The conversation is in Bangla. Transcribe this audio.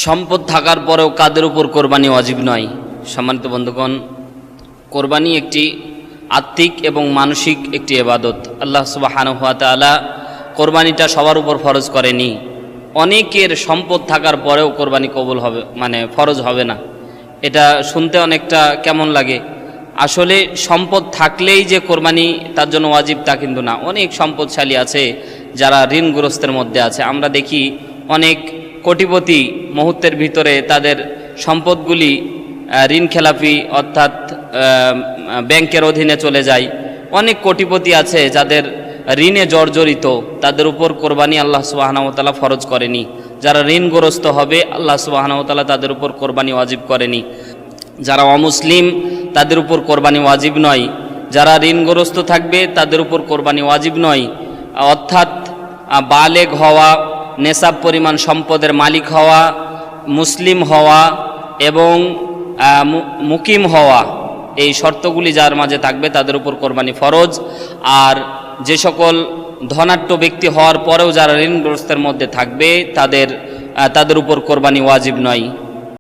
সম্পদ থাকার পরেও কাদের উপর কোরবানি ওয়াজিব নয়। সম্মানিত বন্ধুগণ, কোরবানি একটি আত্মিক এবং মানসিক একটি ইবাদত। আল্লাহ সুবহানাহু ওয়া তাআলা কোরবানিটা সবার উপর ফরজ করেনি। অনেকের সম্পদ থাকার পরেও কোরবানি কবুল হবে, ফরজ হবে না। এটা শুনতে অনেকটা কেমন লাগে। আসলে সম্পদ থাকলেই যে কোরবানি তার জন্য ওয়াজিব তা কিন্তু না। অনেক সম্পদশালী আছে যারা ঋণগ্রস্তের মধ্যে আছে। আমরা দেখি অনেক কোটিপতি মুহূর্তের ভিতরে তাদের সম্পদগুলি ঋণ খেলাপি অর্থাৎ ব্যাংকের অধীনে চলে যায়। অনেক কোটিপতি আছে যাদের ঋণে জর্জরিত, তাদের উপর কোরবানি আল্লাহ সুবহানাহু ওয়া তাআলা ফরজ করেনি। যারা ঋণগ্রস্ত হবে আল্লাহ সুবহানাহু ওয়া তাআলা তাদের উপর কোরবানি ওয়াজিব করেনি। যারা অমুসলিম তাদের উপর কোরবানি ওয়াজিব নয়। যারা ঋণগ্রস্ত থাকবে তাদের উপর কোরবানি ওয়াজিব নয়। অর্থাৎ বালেগ হওয়া, নেশাব পরিমাণ সম্পদের মালিক হওয়া, মুসলিম হওয়া এবং মুকিম হওয়া, এই শর্তগুলি যার মাঝে থাকবে তাদের উপর কোরবানি ফরজ। আর যে সকল ধনাঢ্য ব্যক্তি হওয়ার পরেও যারা ঋণগ্রস্তের মধ্যে থাকবে তাদের উপর কোরবানি ওয়াজিব নয়।